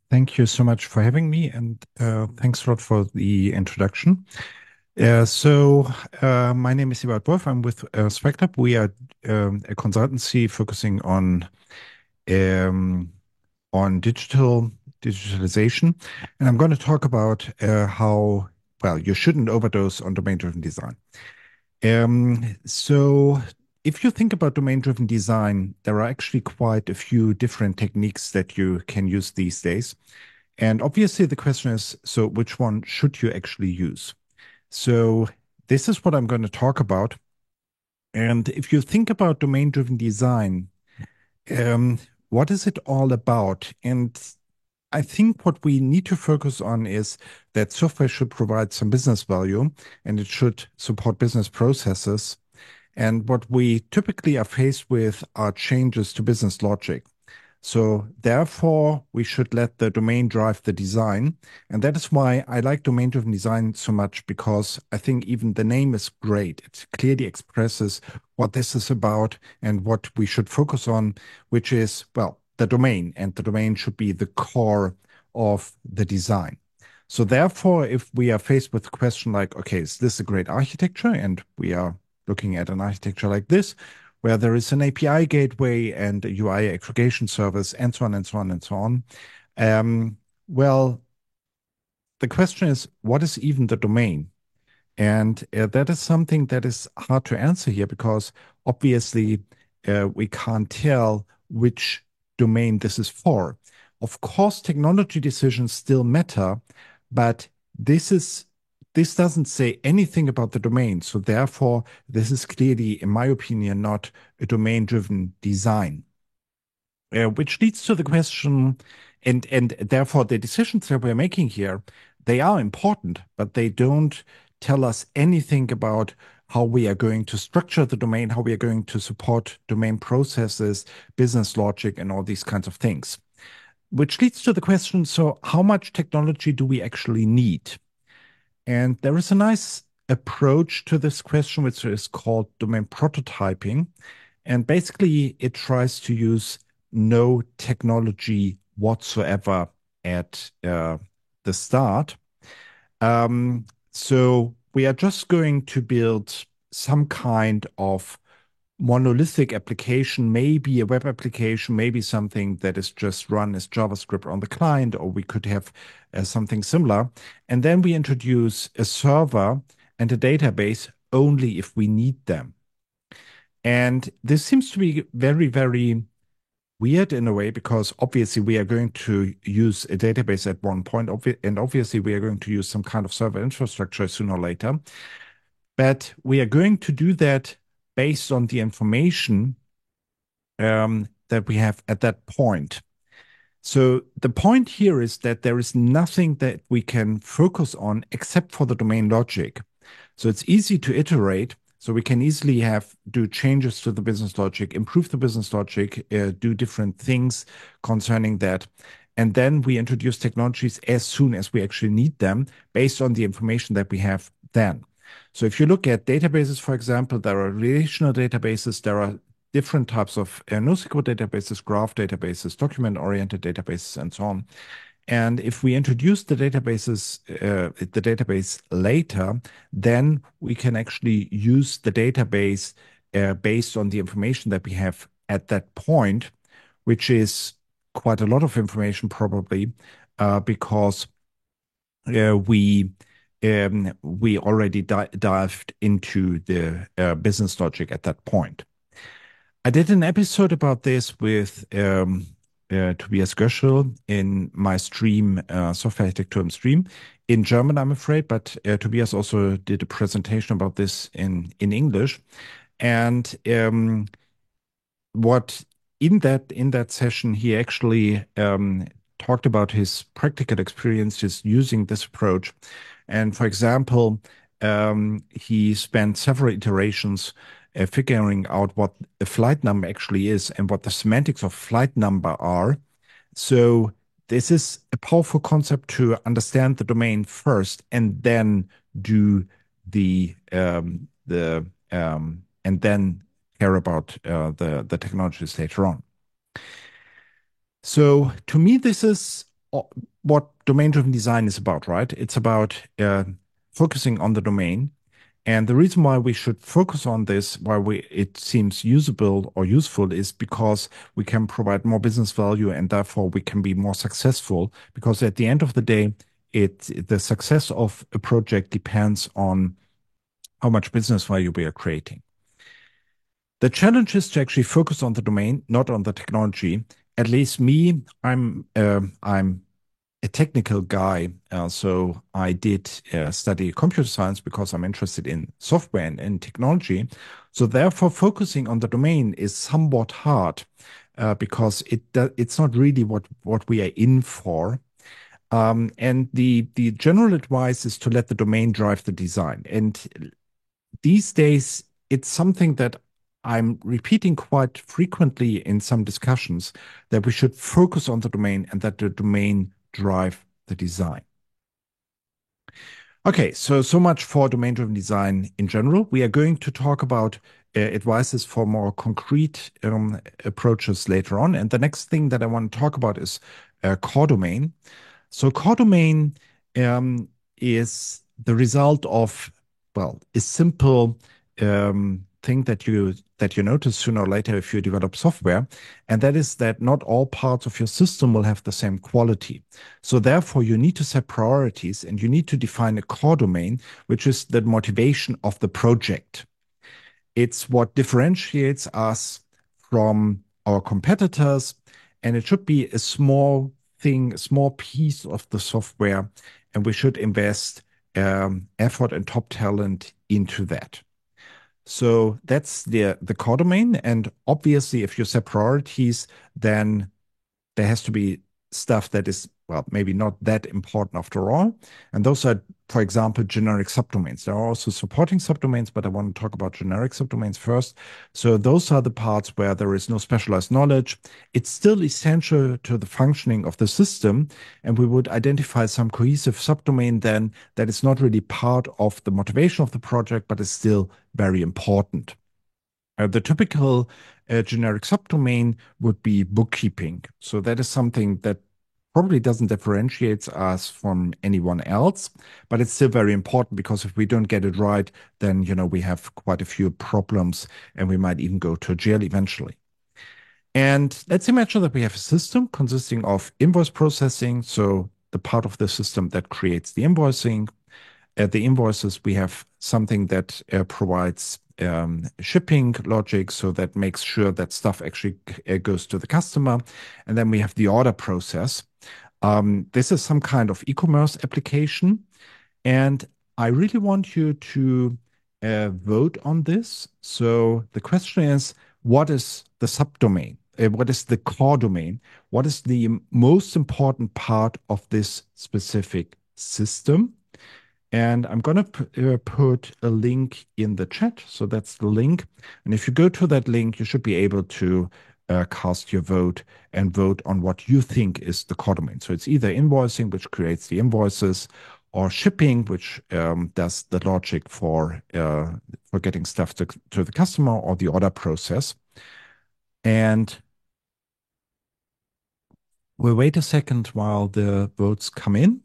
Thank you so much for having me, and thanks a lot for the introduction. My name is Eberhard Wolff. I'm with Spectrup. We are a consultancy focusing um, on digitalization, and I'm going to talk about how well you shouldn't overdose on domain-driven design. So if you think about domain-driven design, there are actually quite a few different techniques that you can use these days. And obviously the question is, so which one should you actually use? So this is what I'm going to talk about. And if you think about domain-driven design, um, what is it all about? And I think what we need to focus on is that software should provide some business value and it should support business processes. And what we typically are faced with are changes to business logic. So therefore, we should let the domain drive the design. And that is why I like domain-driven design so much, because I think even the name is great. It clearly expresses what this is about and what we should focus on, which is, well, the domain. And the domain should be the core of the design. So therefore, if we are faced with a question like, okay, is this a great architecture? And we are looking at an architecture like this, where there is an API gateway and a UI aggregation service, and so on and so on and so on. Well, the question is, what is even the domain? And that is something that is hard to answer here, because obviously we can't tell which domain this is for. Of course, technology decisions still matter, but this doesn't say anything about the domain. So therefore, this is clearly, in my opinion, not a domain-driven design. Which leads to the question, and therefore the decisions that we're making here, they are important, but they don't tell us anything about how we are going to structure the domain, how we are going to support domain processes, business logic, and all these kinds of things. Which leads to the question, so how much technology do we actually need? And there is a nice approach to this question, which is called domain prototyping. And basically, it tries to use no technology whatsoever at the start. So we are just going to build some kind of monolithic application, maybe a web application, maybe something that is just run as JavaScript on the client, or we could have something similar. And then we introduce a server and a database only if we need them. And this seems to be very, very weird in a way, because obviously we are going to use a database at one point, and obviously we are going to use some kind of server infrastructure sooner or later. But we are going to do that based on the information that we have at that point. So the point here is that there is nothing that we can focus on except for the domain logic. So it's easy to iterate. So we can easily do changes to the business logic, improve the business logic, do different things concerning that. And then we introduce technologies as soon as we actually need them based on the information that we have then. So if you look at databases, for example, there are relational databases, there are different types of NoSQL databases, graph databases, document-oriented databases, and so on. And if we introduce the database later, then we can actually use the database based on the information that we have at that point, which is quite a lot of information probably, because we already dived into the business logic at that point. I did an episode about this with Tobias Göschel in my stream, Software Architektur im Stream, in German, I'm afraid, but Tobias also did a presentation about this in English. And what in that session, he actually talked about his practical experiences using this approach. And for example, he spent several iterations figuring out what a flight number actually is and what the semantics of flight number are. So this is a powerful concept to understand the domain first and then do and then care about the technologies later on. So to me, this is what domain-driven design is about, right? It's about focusing on the domain. And the reason why we should focus on this, it seems usable or useful, is because we can provide more business value and therefore we can be more successful. Because at the end of the day, the success of a project depends on how much business value we are creating. The challenge is to actually focus on the domain, not on the technology. At least me, I'm a technical guy, so I did study computer science because I'm interested in software and technology. So therefore, focusing on the domain is somewhat hard because it's not really what we are in for. And the general advice is to let the domain drive the design. And these days, it's something that I'm repeating quite frequently in some discussions, that we should focus on the domain and that the domain drive the design. Okay, so much for domain-driven design in general. We are going to talk about advices for more concrete approaches later on. And the next thing that I want to talk about is core domain. So core domain is the result of, well, a simple thing that you notice sooner or later if you develop software, and that is that not all parts of your system will have the same quality. So therefore, you need to set priorities and you need to define a core domain, which is the motivation of the project. It's what differentiates us from our competitors, and it should be a small thing, a small piece of the software, and we should invest effort and top talent into that. So that's the core domain. And obviously, if you set priorities, then there has to be stuff that is, well, maybe not that important after all. And those are, for example, generic subdomains. There are also supporting subdomains, but I want to talk about generic subdomains first. So those are the parts where there is no specialized knowledge. It's still essential to the functioning of the system. And we would identify some cohesive subdomain then that is not really part of the motivation of the project, but is still very important. The typical generic subdomain would be bookkeeping. So that is something that probably doesn't differentiate us from anyone else, but it's still very important because if we don't get it right, then, we have quite a few problems and we might even go to jail eventually. And let's imagine that we have a system consisting of invoice processing. So the part of the system that creates the invoicing. At the invoices, we have something that provides shipping logic, so that makes sure that stuff actually goes to the customer. And then we have the order process. This is some kind of e-commerce application. And I really want you to vote on this. So the question is, what is the subdomain? What is the core domain? What is the most important part of this specific system? And I'm going to put a link in the chat. So that's the link. And if you go to that link, you should be able to cast your vote and vote on what you think is the core domain. So it's either invoicing, which creates the invoices, or shipping, which does the logic for getting stuff to the customer, or the order process. And we'll wait a second while the votes come in.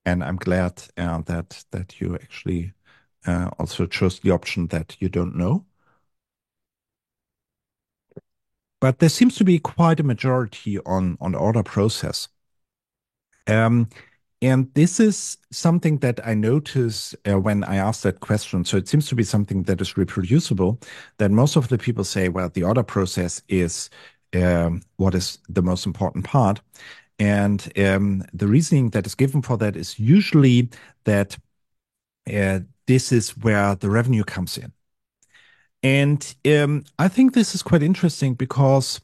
And I'm glad that you actually also chose the option that you don't know. But there seems to be quite a majority on order process. And this is something that I noticed when I asked that question. So it seems to be something that is reproducible, that most of the people say, well, the order process is what is the most important part. And the reasoning that is given for that is usually that this is where the revenue comes in. And I think this is quite interesting because,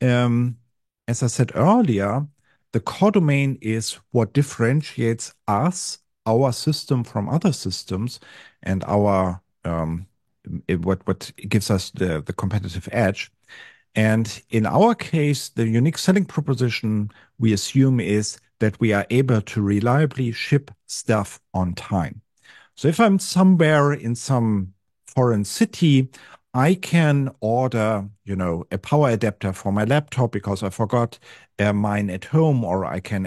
as I said earlier, the core domain is what differentiates us, our system, from other systems, and our what gives us the competitive edge. And in our case, the unique selling proposition we assume is that we are able to reliably ship stuff on time. So if I'm somewhere in some foreign city, I can order, a power adapter for my laptop because I forgot mine at home, or I can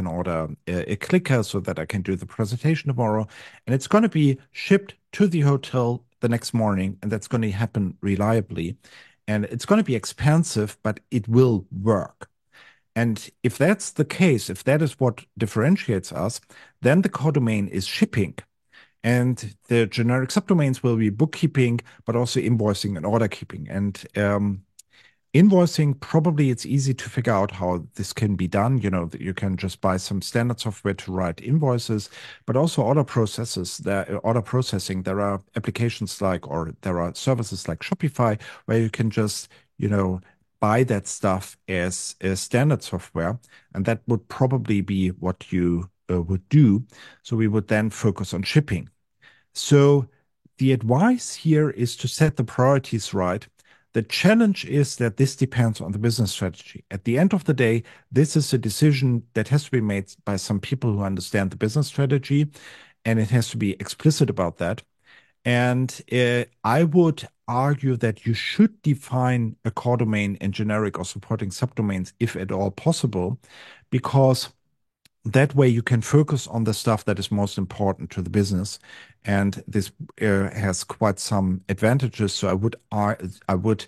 order a clicker so that I can do the presentation tomorrow, and it's going to be shipped to the hotel the next morning, and that's going to happen reliably, and it's going to be expensive, but it will work. And if that's the case, if that is what differentiates us, then the core domain is shipping. And the generic subdomains will be bookkeeping, but also invoicing and order keeping. And invoicing, probably it's easy to figure out how this can be done. You can just buy some standard software to write invoices, but also order processing. There are applications or there are services like Shopify where you can just, buy that stuff as standard software. And that would probably be what you would do. So we would then focus on shipping. So the advice here is to set the priorities right. The challenge is that this depends on the business strategy. At the end of the day, this is a decision that has to be made by some people who understand the business strategy, and it has to be explicit about that. And I would argue that you should define a core domain and generic or supporting subdomains if at all possible, because that way you can focus on the stuff that is most important to the business, and this has quite some advantages. So I would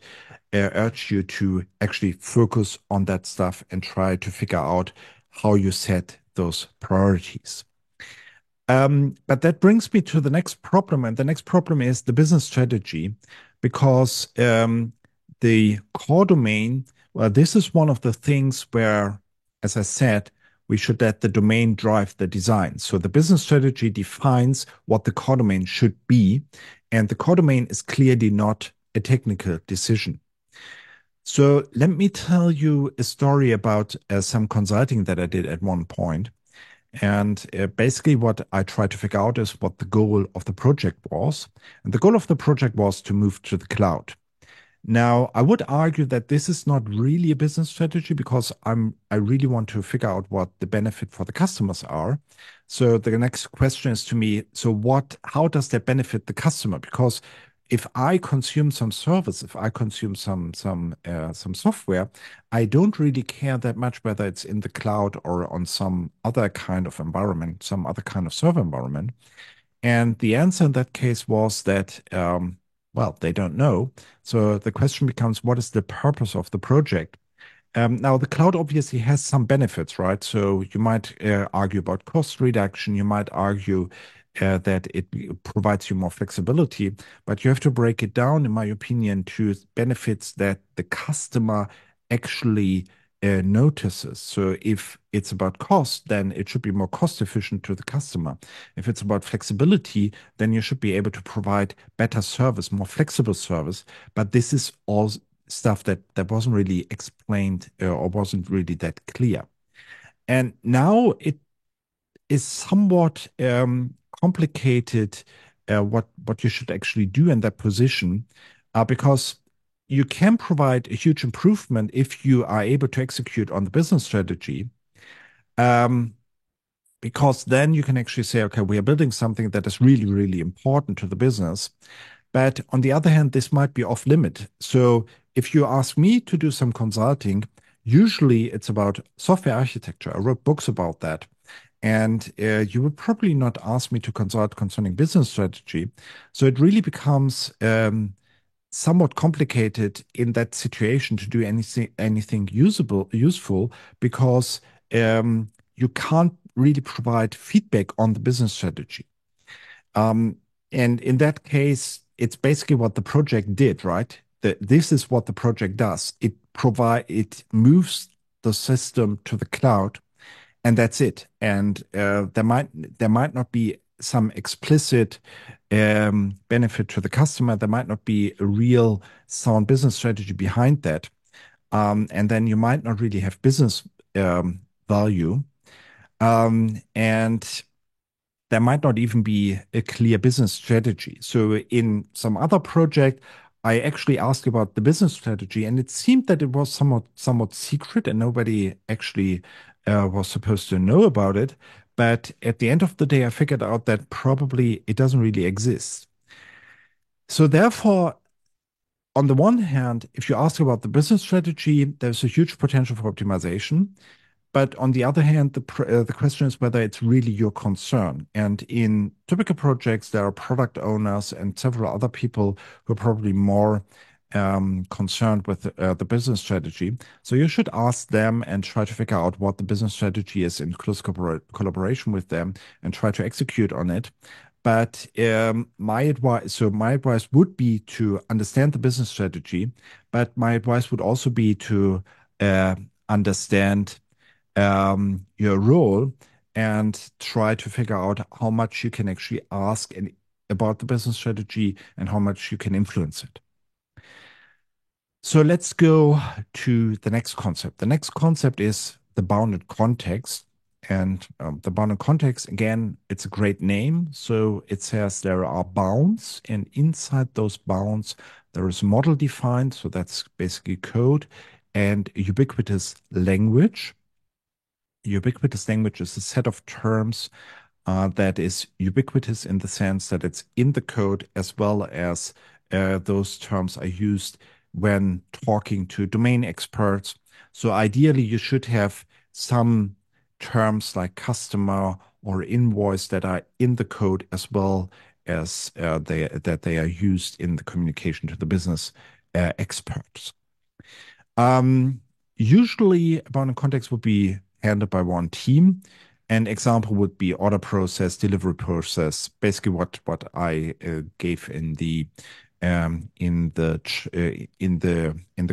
urge you to actually focus on that stuff and try to figure out how you set those priorities. But that brings me to the next problem, and the next problem is the business strategy, because the core domain, well, this is one of the things where, as I said, we should let the domain drive the design. So the business strategy defines what the core domain should be, and the core domain is clearly not a technical decision. So let me tell you a story about some consulting that I did at one point. And basically, what I tried to figure out is what the goal of the project was. And the goal of the project was to move to the cloud. Now, I would argue that this is not really a business strategy because I really want to figure out what the benefit for the customers are. So the next question is to me, so how does that benefit the customer? Because if I consume some service, if I consume some software, I don't really care that much whether it's in the cloud or on some other kind of environment, some other kind of server environment. And the answer in that case was that, well, they don't know. So the question becomes, what is the purpose of the project? Now, the cloud obviously has some benefits, right? So you might argue about cost reduction. You might argue that it provides you more flexibility, but you have to break it down, in my opinion, to benefits that the customer actually notices. So if it's about cost, then it should be more cost efficient to the customer. If it's about flexibility, then you should be able to provide better service, more flexible service. But this is all stuff that wasn't really explained or wasn't really that clear. And now it is somewhat complicated what you should actually do in that position because you can provide a huge improvement if you are able to execute on the business strategy. Because then you can actually say, okay, we are building something that is really, really important to the business. But on the other hand, this might be off limit. So if you ask me to do some consulting, usually it's about software architecture. I wrote books about that. And you would probably not ask me to consult concerning business strategy. So it really becomes somewhat complicated in that situation to do anything useful because you can't really provide feedback on the business strategy. And in that case, it's basically what the project did, right? This is what the project does. It moves the system to the cloud, and that's it. And there might not be some explicit benefit to the customer. There might not be a real sound business strategy behind that. And then you might not really have business value. And there might not even be a clear business strategy. So in some other project, I actually asked about the business strategy, and it seemed that it was somewhat secret, and nobody actually was supposed to know about it. But at the end of the day, I figured out that probably it doesn't really exist. So therefore, on the one hand, if you ask about the business strategy, there's a huge potential for optimization. But on the other hand, the question is whether it's really your concern. And in typical projects, there are product owners and several other people who are probably more concerned with the business strategy. So you should ask them and try to figure out what the business strategy is in close collaboration with them and try to execute on it. But my advice would be to understand the business strategy, but my advice would also be to understand your role and try to figure out how much you can actually ask about the business strategy and how much you can influence it. So let's go to the next concept. The next concept is the bounded context. And the bounded context, again, it's a great name. So it says there are bounds, and inside those bounds, there is a model defined. So that's basically code and a ubiquitous language. Ubiquitous language is a set of terms that is ubiquitous in the sense that it's in the code as well as those terms are used when talking to domain experts. So ideally, you should have some terms like customer or invoice that are in the code as well as they are used in the communication to the business experts. Usually, bounded context would be handled by one team. An example would be order process, delivery process, basically what I gave in the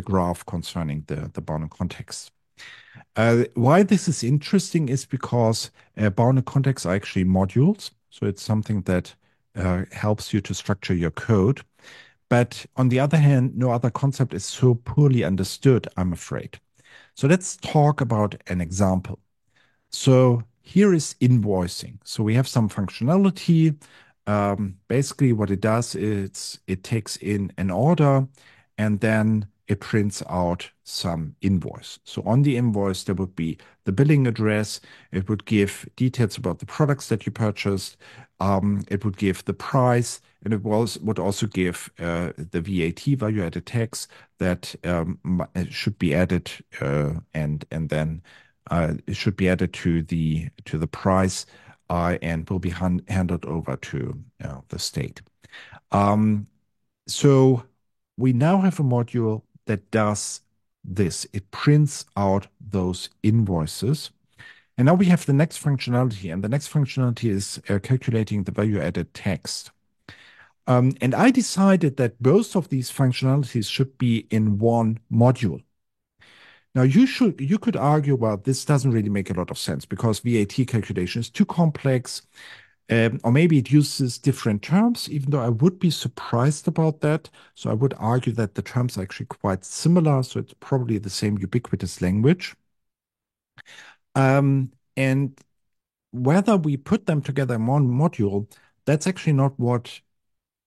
graph concerning the bounded context. Why this is interesting is because bounded contexts are actually modules, so it's something that helps you to structure your code. But on the other hand, no other concept is so poorly understood, I'm afraid. So let's talk about an example. So here is invoicing. So we have some functionality. Basically, what it does is it takes in an order and then it prints out some invoice. So on the invoice, there would be the billing address. It would give details about the products that you purchased. It would give the price, and it would also give the VAT, value-added tax, that should be added, and then it should be added to the price, and will be handed over to the state. So we now have a module that does this. It prints out those invoices. And now we have the next functionality, and the next functionality is calculating the value-added tax. And I decided that both of these functionalities should be in one module. Now you could argue, well, this doesn't really make a lot of sense because VAT calculation is too complex, or maybe it uses different terms, even though I would be surprised about that. So I would argue that the terms are actually quite similar, so it's probably the same ubiquitous language. And whether we put them together in one module, that's actually not what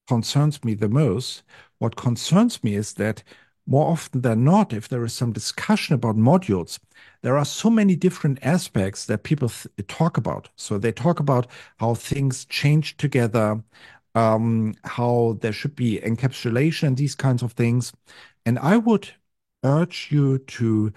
concerns me the most. What concerns me is that more often than not, if there is some discussion about modules, there are so many different aspects that people talk about. So they talk about how things change together, how there should be encapsulation, these kinds of things. And I would urge you to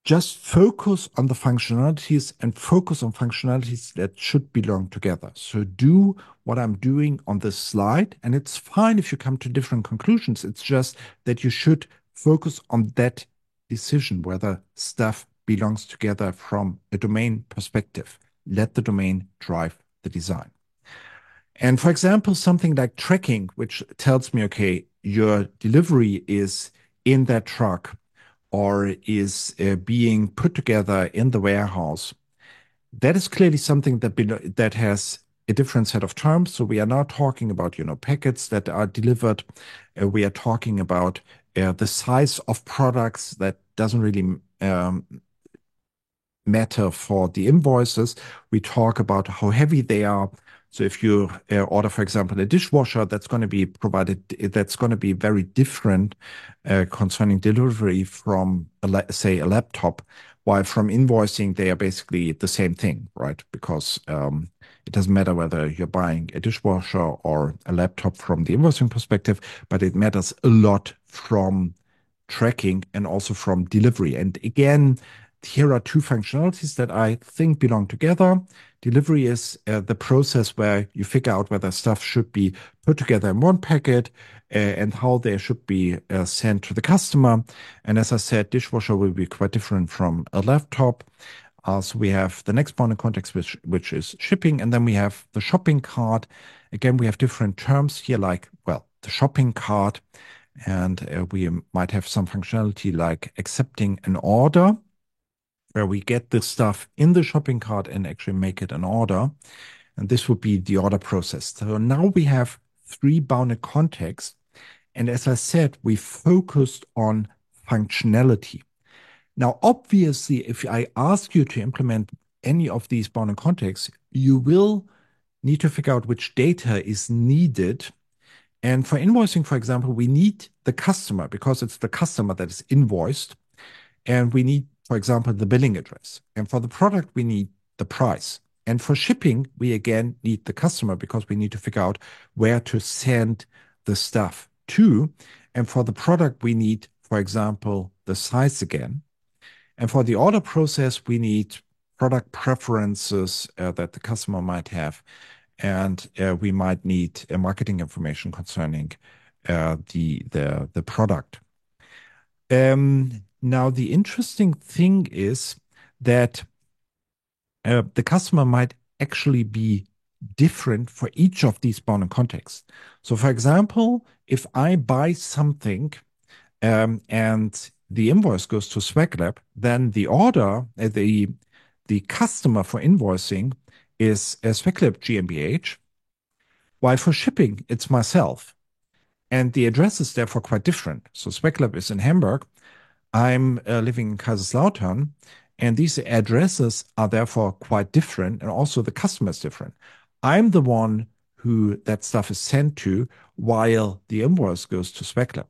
just focus on the functionalities and focus on functionalities that should belong together. So do what I'm doing on this slide, and it's fine if you come to different conclusions. It's just that you should focus on that decision, whether stuff belongs together from a domain perspective. Let the domain drive the design. And for example, something like tracking, which tells me, okay, your delivery is in that truck or is being put together in the warehouse, that is clearly something that has a different set of terms. So we are not talking about packets that are delivered. We are talking about the size of products that doesn't really matter for the invoices. We talk about how heavy they are. So if you order, for example, a dishwasher, that's going to be provided, that's going to be very different concerning delivery from, say, a laptop, while from invoicing, they are basically the same thing, right? Because it doesn't matter whether you're buying a dishwasher or a laptop from the invoicing perspective, but it matters a lot from tracking and also from delivery. And again, here are two functionalities that I think belong together. Delivery is the process where you figure out whether stuff should be put together in one packet and how they should be sent to the customer. And as I said, dishwasher will be quite different from a laptop. So we have the next point of context, which is shipping, and then we have the shopping cart. Again, we have different terms here, like, well, the shopping cart, and we might have some functionality like accepting an order, where we get the stuff in the shopping cart and actually make it an order. And this would be the order process. So now we have three bounded contexts. And as I said, we focused on functionality. Now, obviously, if I ask you to implement any of these bounded contexts, you will need to figure out which data is needed. And for invoicing, for example, we need the customer because it's the customer that is invoiced. And we need, for example, the billing address. And for the product, we need the price. And for shipping, we again need the customer because we need to figure out where to send the stuff to. And for the product, we need, for example, the size again. And for the order process, we need product preferences that the customer might have. And we might need marketing information concerning the product. Now, the interesting thing is that the customer might actually be different for each of these bounded contexts. So, for example, if I buy something and the invoice goes to SwagLab, then the order, the customer for invoicing is SwagLab GmbH, while for shipping, it's myself. And the address is therefore quite different. So SwagLab is in Hamburg. I'm living in Kaiserslautern, and these addresses are therefore quite different, and also the customer is different. I'm the one who that stuff is sent to, while the invoice goes to SwagLab.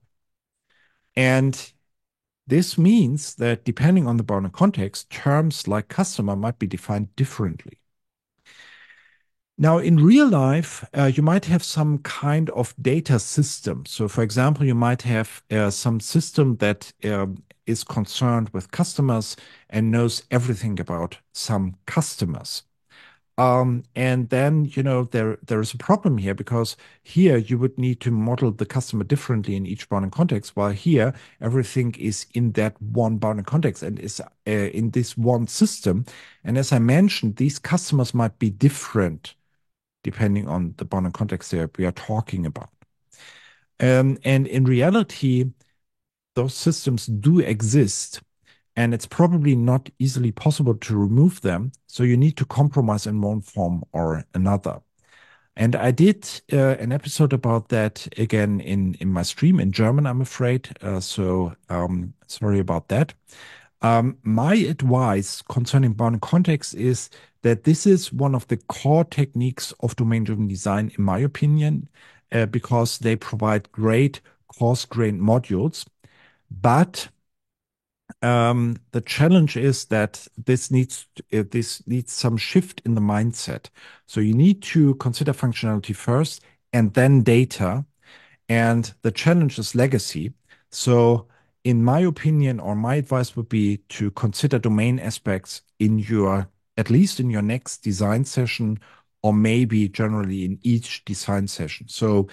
And this means that depending on the bounded context, terms like customer might be defined differently. Now, in real life, you might have some kind of data system. So, for example, you might have some system that is concerned with customers and knows everything about some customers. And then, there is a problem here because here you would need to model the customer differently in each bounded context, while here everything is in that one bounded context and is in this one system. And as I mentioned, these customers might be different depending on the bounded context that we are talking about. And in reality, those systems do exist, and it's probably not easily possible to remove them. So you need to compromise in one form or another. And I did an episode about that again in my stream in German, I'm afraid. So sorry about that. My advice concerning bounded context is that this is one of the core techniques of domain-driven design, in my opinion, because they provide great coarse-grained modules. But the challenge is that this needs some shift in the mindset. So you need to consider functionality first and then data. And the challenge is legacy. So in my opinion, or my advice would be to consider domain aspects at least in your next design session, or maybe generally in each design session. So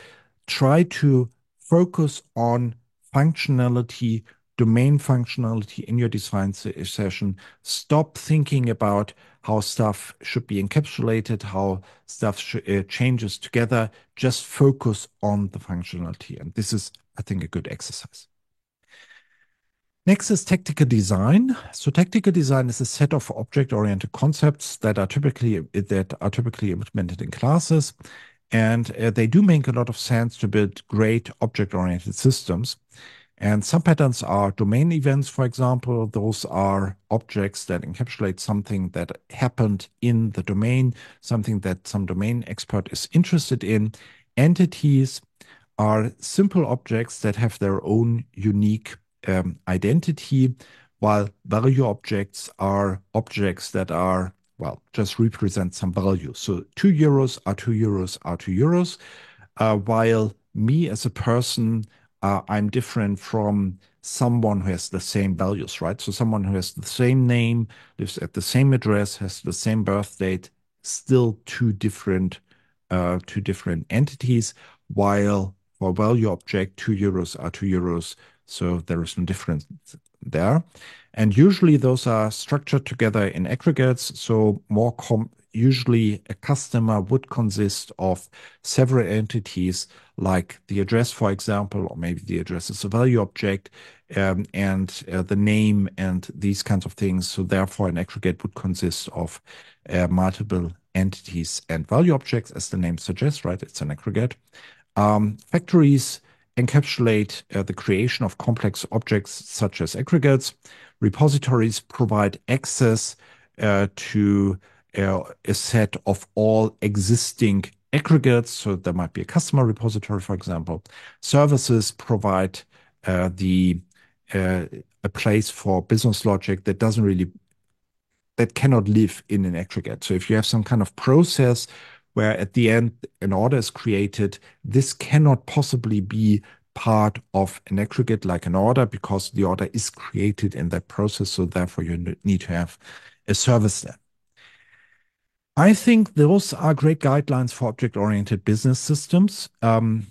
try to focus on functionality, domain functionality in your design session. Stop thinking about how stuff should be encapsulated, how stuff changes together. Just focus on the functionality. And this is, I think, a good exercise. Next is tactical design. So tactical design is a set of object-oriented concepts that are typically implemented in classes. And they do make a lot of sense to build great object-oriented systems. And some patterns are domain events, for example. Those are objects that encapsulate something that happened in the domain, something that some domain expert is interested in. Entities are simple objects that have their own unique identity, while value objects are objects that are, well, just represent some value. So 2 euros are 2 euros are 2 euros, while me as a person, I'm different from someone who has the same values, right? So someone who has the same name, lives at the same address, has the same birth date, still two different entities, while for value object, 2 euros are 2 euros. So there is no difference there. And usually those are structured together in aggregates. So usually a customer would consist of several entities, like the address, for example, or maybe the address is a value object, and the name and these kinds of things. So therefore, an aggregate would consist of multiple entities and value objects, as the name suggests, right? It's an aggregate. Factories encapsulate the creation of complex objects such as aggregates. Repositories provide access to a set of all existing aggregates. So there might be a customer repository, for example. Services provide the a place for business logic that cannot live in an aggregate. So if you have some kind of process where at the end an order is created, this cannot possibly be part of an aggregate like an order, because the order is created in that process. So therefore you need to have a service there. I think those are great guidelines for object-oriented business systems. And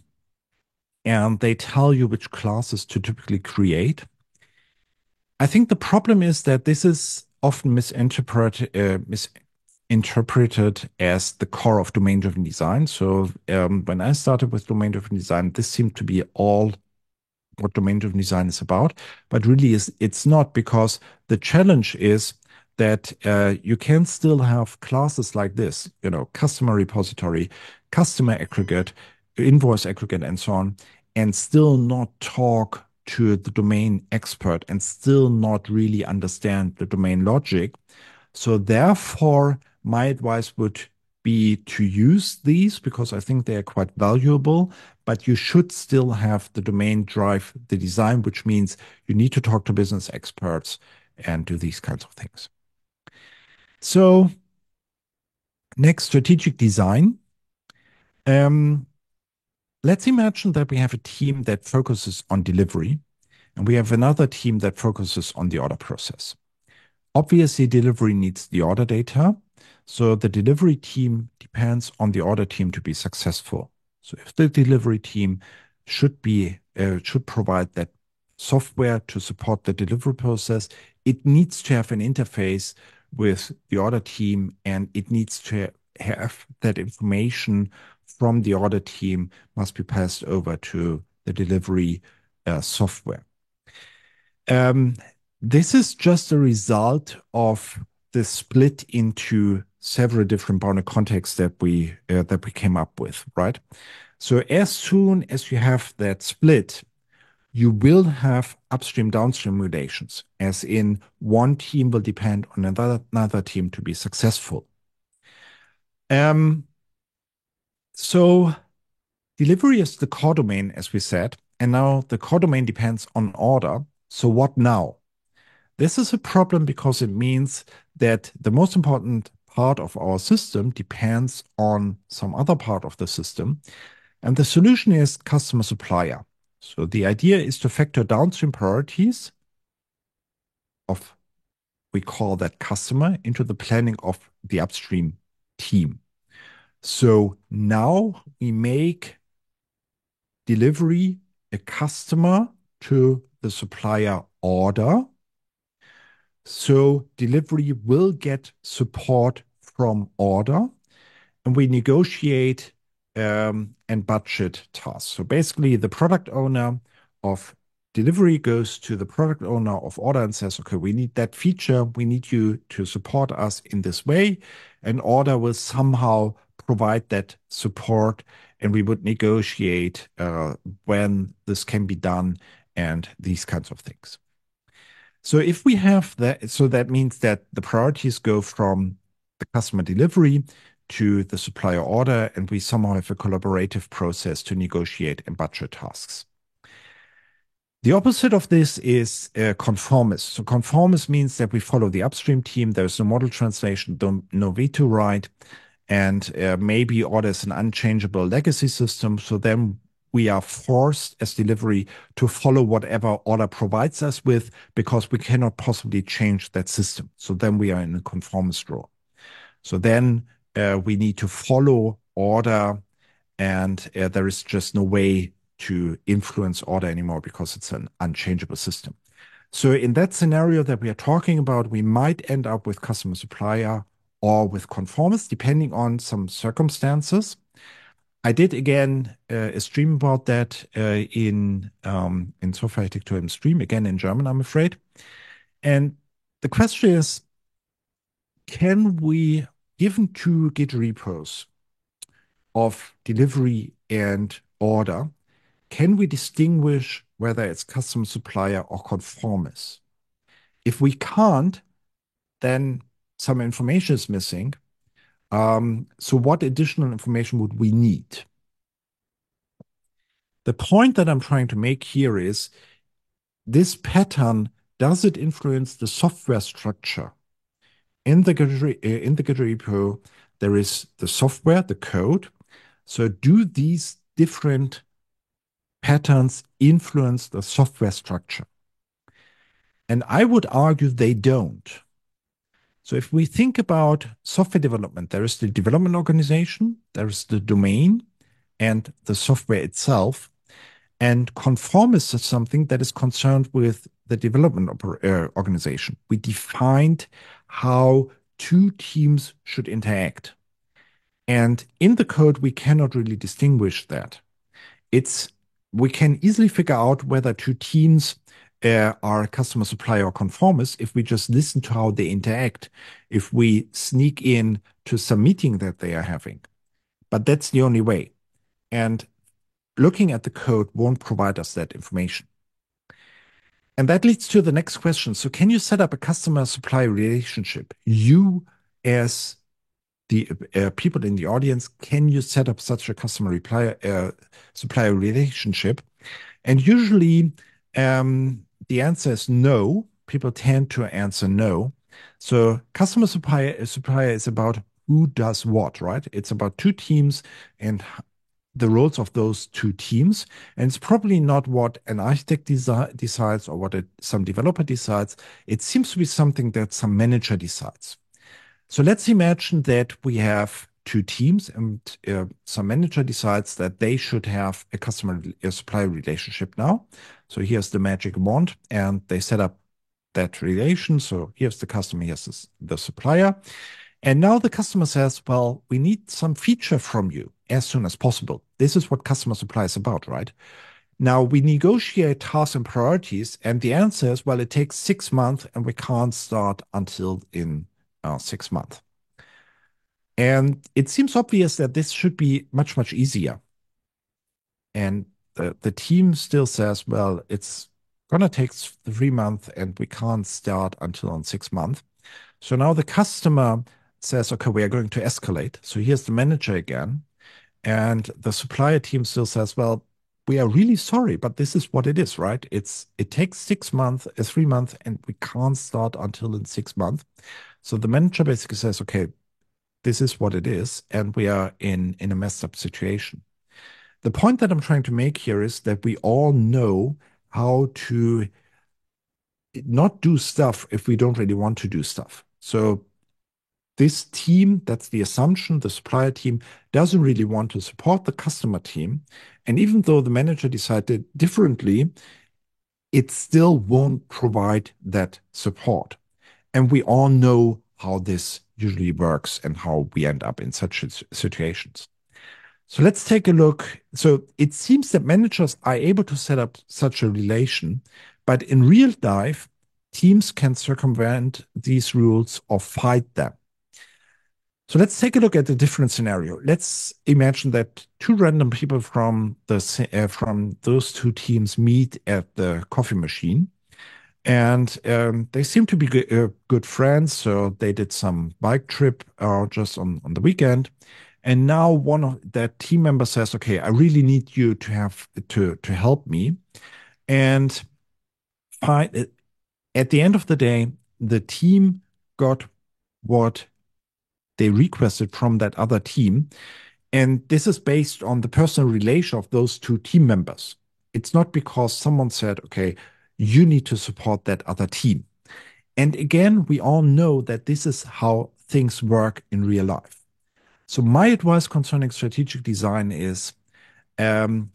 they tell you which classes to typically create. I think the problem is that this is often misinterpreted as the core of domain-driven design. So when I started with domain-driven design, this seemed to be all what domain-driven design is about, but really it's not, because the challenge is that you can still have classes like this, customer repository, customer aggregate, invoice aggregate, and so on, and still not talk to the domain expert and still not really understand the domain logic. So therefore, my advice would be to use these, because I think they are quite valuable, but you should still have the domain drive the design, which means you need to talk to business experts and do these kinds of things. So next, strategic design. Let's imagine that we have a team that focuses on delivery, and we have another team that focuses on the order process. Obviously, delivery needs the order data, so the delivery team depends on the order team to be successful. So if the delivery team should provide that software to support the delivery process, it needs to have an interface with the order team, and it needs to have that information from the order team must be passed over to the delivery software. This is just a result of the split into several different bounded contexts that we came up with, right? So as soon as you have that split, you will have upstream downstream relations, as in one team will depend on another team to be successful. So delivery is the core domain, as we said, and now the core domain depends on order. So what now? This is a problem because it means that the most important part of our system depends on some other part of the system. And the solution is customer supplier. So the idea is to factor downstream priorities of, we call that customer, into the planning of the upstream team. So now we make delivery a customer to the supplier order. So delivery will get support from order, and we negotiate and budget tasks. So basically, the product owner of delivery goes to the product owner of order and says, okay, we need that feature. We need you to support us in this way. And order will somehow provide that support, and we would negotiate when this can be done and these kinds of things. So if we have that, so that means that the priorities go from the customer delivery to the supplier order, and we somehow have a collaborative process to negotiate and budget tasks. The opposite of this is conformist. So conformist means that we follow the upstream team. There's no model translation, no veto right, and maybe orders an unchangeable legacy system. So then we are forced as delivery to follow whatever order provides us with because we cannot possibly change that system. So then we are in a conformist role. So then we need to follow order, and there is just no way to influence order anymore because it's an unchangeable system. So in that scenario that we are talking about, we might end up with customer supplier or with conformist, depending on some circumstances. I did again a stream about that in Softwarearchitektur im Stream, again in German, I'm afraid. And the question is, can we, given two Git repos of delivery and order, can we distinguish whether it's custom supplier or conformist? If we can't, then some information is missing. So what additional information would we need? The point that I'm trying to make here is this pattern, does it influence the software structure? In the Git repo, there is the software, the code. So do these different patterns influence the software structure? And I would argue they don't. So if we think about software development, there is the development organization, there is the domain, and the software itself. And conformist is something that is concerned with the development organization. We defined how two teams should interact. And in the code, we cannot really distinguish that. We can easily figure out whether two teams are customer supplier or conformist if we just listen to how they interact, if we sneak in to some meeting that they are having. But that's the only way. And looking at the code won't provide us that information. And that leads to the next question. So can you set up a customer-supplier relationship? You, as the people in the audience, can you set up such a supplier relationship? And usually the answer is no. People tend to answer no. So customer supplier is about who does what, right? It's about two teams and the roles of those two teams. And it's probably not what an architect decides or what some developer decides. It seems to be something that some manager decides. So let's imagine that we have two teams and some manager decides that they should have a customer-supplier relationship now. So here's the magic wand and they set up that relation. So here's the customer, here's the supplier. And now the customer says, well, we need some feature from you as soon as possible. This is what customer supply is about, right? Now we negotiate tasks and priorities, and the answer is, well, it takes 6 months and we can't start until in 6 months. And it seems obvious that this should be much, much easier. And the team still says, well, it's going to take 3 months and we can't start until in 6 months. So now the customer says, okay, we are going to escalate. So here's the manager again. And the supplier team still says, well, we are really sorry, but this is what it is, right? It takes 6 months, 3 months, and we can't start until in 6 months. So the manager basically says, okay, this is what it is, and we are in a messed up situation. The point that I'm trying to make here is that we all know how to not do stuff if we don't really want to do stuff. So this team, that's the assumption, the supplier team doesn't really want to support the customer team. And even though the manager decided differently, it still won't provide that support. And we all know how this usually works and how we end up in such situations. So let's take a look. So it seems that managers are able to set up such a relation, but in real life, teams can circumvent these rules or fight them. So let's take a look at a different scenario. Let's imagine that two random people from from those two teams meet at the coffee machine, and they seem to be good friends. So they did some bike trip just on the weekend, and now one of that team members says, "Okay, I really need you to have to help me." And fine, at the end of the day, the team got what they requested from that other team. And this is based on the personal relation of those two team members. It's not because someone said, okay, you need to support that other team. And again, we all know that this is how things work in real life. So, my advice concerning strategic design is um,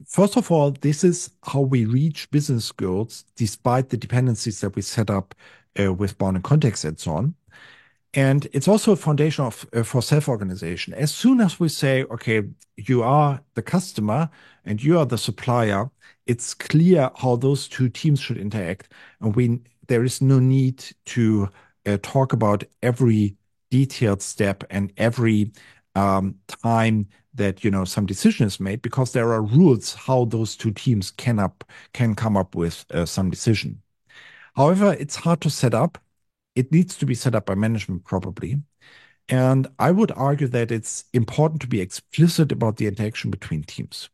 first of all, this is how we reach business goals despite the dependencies that we set up with bounding context and so on. And it's also a foundation of for self-organization. As soon as we say, okay, you are the customer and you are the supplier, it's clear how those two teams should interact. And there is no need to talk about every detailed step and every time that some decision is made, because there are rules how those two teams can come up with some decision. However, it's hard to set up. It needs to be set up by management probably. And I would argue that it's important to be explicit about the interaction between teams.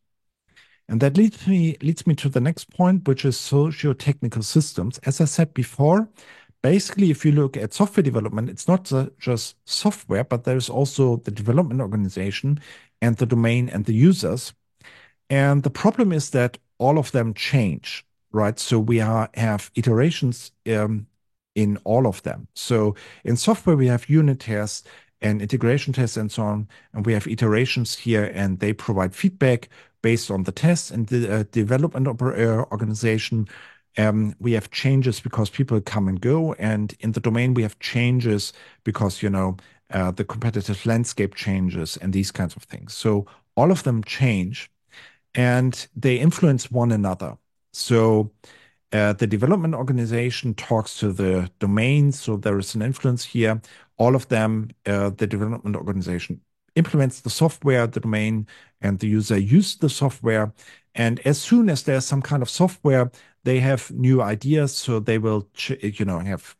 And that leads me to the next point, which is socio-technical systems. As I said before, basically, if you look at software development, it's not just software, but there's also the development organization and the domain and the users. And the problem is that all of them change, right? So we have iterations in all of them. So in software, we have unit tests and integration tests and so on. And we have iterations here, and they provide feedback based on the tests and the development organization. We have changes because people come and go. And in the domain, we have changes because, the competitive landscape changes and these kinds of things. So all of them change and they influence one another. So the development organization talks to the domain, so there is an influence here. All of them, the development organization implements the software, the domain, and the user use the software. And as soon as there's some kind of software, they have new ideas, so they will, have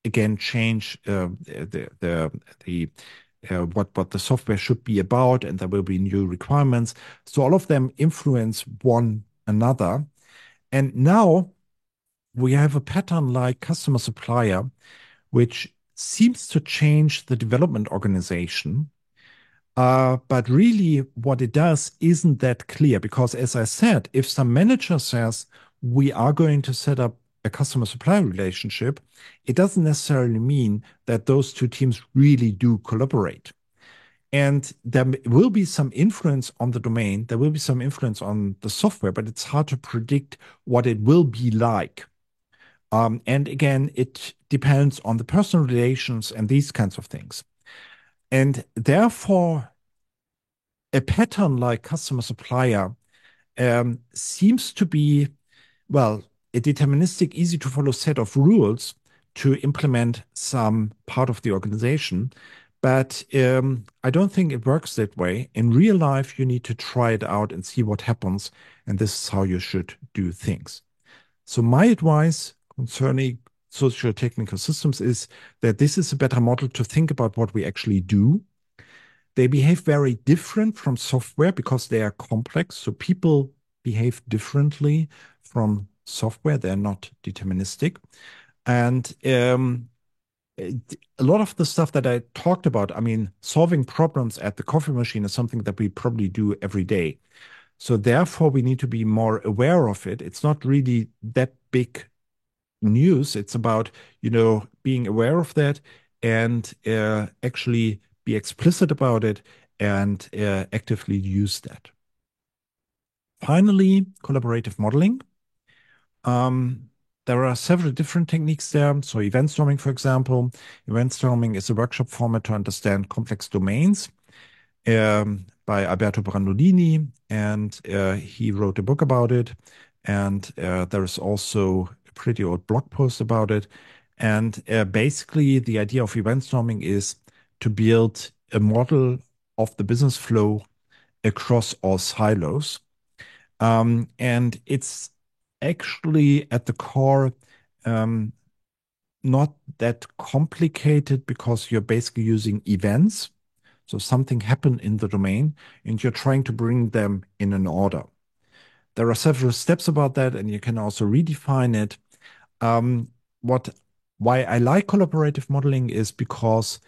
again change the what the software should be about, and there will be new requirements. So all of them influence one another. And now we have a pattern like customer supplier, which seems to change the development organization. But really, what it does isn't that clear because, as I said, if some manager says we are going to set up a customer supplier relationship, it doesn't necessarily mean that those two teams really do collaborate. And there will be some influence on the domain, there will be some influence on the software, but it's hard to predict what it will be like. And again, it depends on the personal relations and these kinds of things. And therefore, a pattern like customer supplier seems to be, well, a deterministic, easy to follow set of rules to implement some part of the organization. But I don't think it works that way. In real life, you need to try it out and see what happens. And this is how you should do things. So my advice concerning socio-technical systems is that this is a better model to think about what we actually do. They behave very different from software because they are complex. So people behave differently from software. They're not deterministic. And a lot of the stuff that I talked about, I mean, solving problems at the coffee machine is something that we probably do every day. So therefore, we need to be more aware of it. It's not really that big news. It's about, being aware of that and actually be explicit about it and actively use that. Finally, collaborative modeling. There are several different techniques there. So event storming, for example. Event storming is a workshop format to understand complex domains by Alberto Brandolini, and he wrote a book about it. And there is also a pretty old blog post about it. And basically, the idea of event storming is to build a model of the business flow across all silos. And it's actually at the core um, not that complicated because you're basically using events. So something happened in the domain and you're trying to bring them in an order. There are several steps about that, and you can also redefine it. Um, what why I like collaborative modeling is because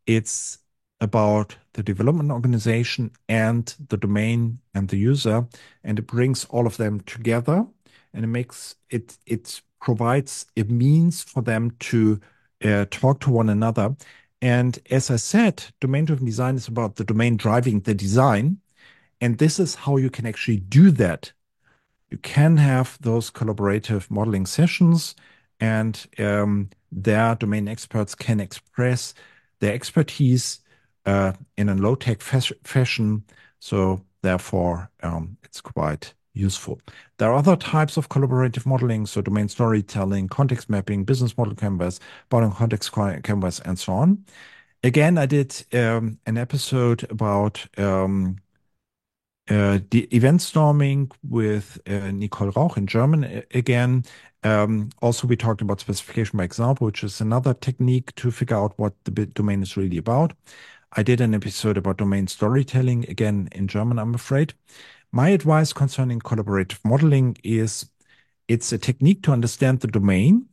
it's about the development organization and the domain and the user, and it brings all of them together, and it provides a means for them to talk to one another. And as I said, domain-driven design is about the domain driving the design, and this is how you can actually do that. You can have those collaborative modeling sessions, and their domain experts can express their expertise in a low-tech fashion. So therefore, it's quite useful. There are other types of collaborative modeling, so domain storytelling, context mapping, business model canvas, bottom context canvas, and so on. Again, I did an episode about the event storming with Nicole Rauch in German again. Also, we talked about specification by example, which is another technique to figure out what the domain is really about. I did an episode about domain storytelling, again in German, I'm afraid. My advice concerning collaborative modeling is it's a technique to understand the domain,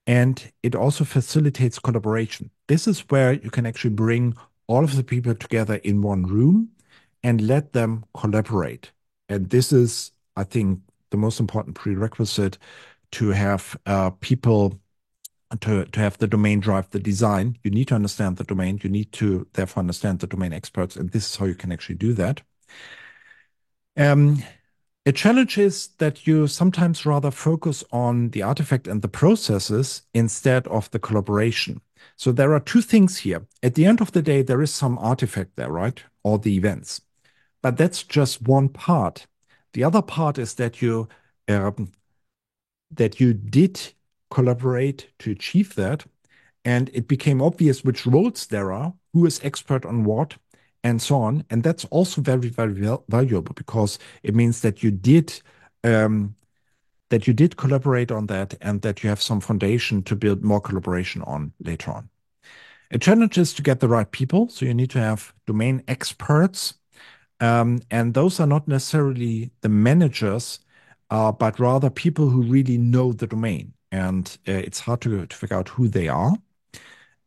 and it also facilitates collaboration. This is where you can actually bring all of the people together in one room and let them collaborate. And this is, I think, the most important prerequisite to have people to have the domain drive the design. You need to understand the domain. You need to therefore understand the domain experts, and this is how you can actually do that. A challenge is that you sometimes rather focus on the artifact and the processes instead of the collaboration. So there are two things here. At the end of the day, there is some artifact there, right? All the events. But that's just one part. The other part is that you did collaborate to achieve that, and it became obvious which roles there are, who is expert on what, and so on. And that's also very, very valuable because it means that you did collaborate on that, and that you have some foundation to build more collaboration on later on. A challenge is to get the right people. So you need to have domain experts. And those are not necessarily the managers, but rather people who really know the domain. And it's hard to figure out who they are.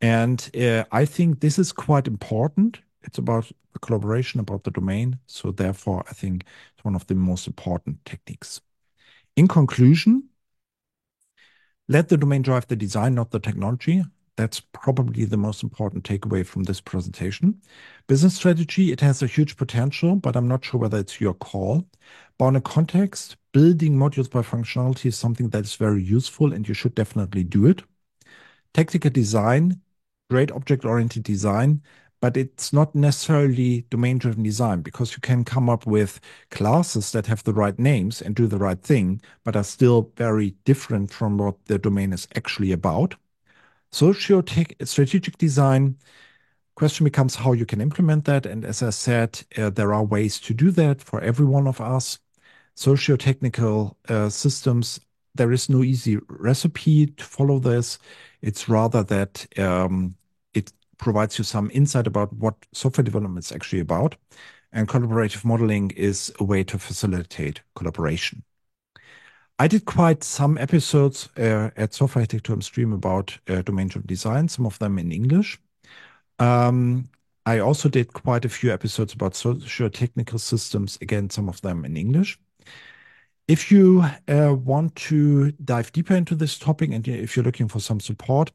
And I think this is quite important. It's about the collaboration, about the domain. So therefore, I think it's one of the most important techniques. In conclusion, let the domain drive the design, not the technology. That's probably the most important takeaway from this presentation. Business strategy, it has a huge potential, but I'm not sure whether it's your call. Bound context, building modules by functionality is something that is very useful, and you should definitely do it. Technical design, great object-oriented design, but it's not necessarily domain-driven design, because you can come up with classes that have the right names and do the right thing, but are still very different from what the domain is actually about. Strategic design, question becomes how you can implement that. And as I said, there are ways to do that for every one of us. Socio-technical systems, there is no easy recipe to follow this. It's rather that it provides you some insight about what software development is actually about. And collaborative modeling is a way to facilitate collaboration. I did quite some episodes at Software Architecture Stream about domain-driven design, some of them in English. I also did quite a few episodes about socio-technical systems, again, some of them in English. If you want to dive deeper into this topic, and if you're looking for some support,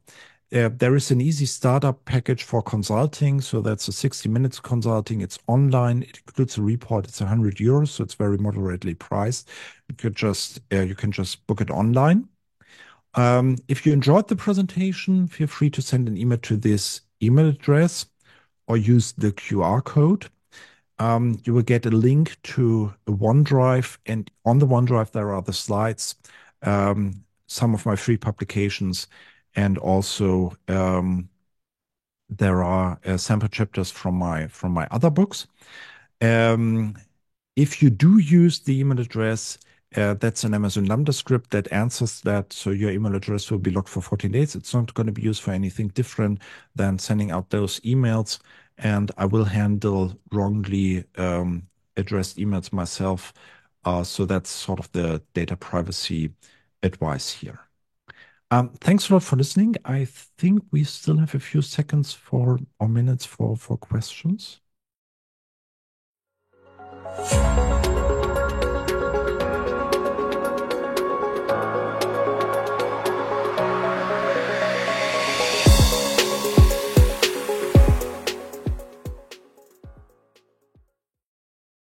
there is an easy startup package for consulting. So that's a 60 minutes consulting. It's online. It includes a report. It's 100 euros. So it's very moderately priced. You can just book it online. If you enjoyed the presentation, feel free to send an email to this email address or use the QR code. You will get a link to a OneDrive, and on the OneDrive, there are the slides, some of my free publications, and also there are sample chapters from my other books. Um, if you do use the email address, that's an Amazon Lambda script that answers that. So your email address will be locked for 14 days. It's not going to be used for anything different than sending out those emails. And I will handle wrongly addressed emails myself. So that's sort of the data privacy advice here. Thanks a lot for listening. I think we still have a few seconds or minutes for questions.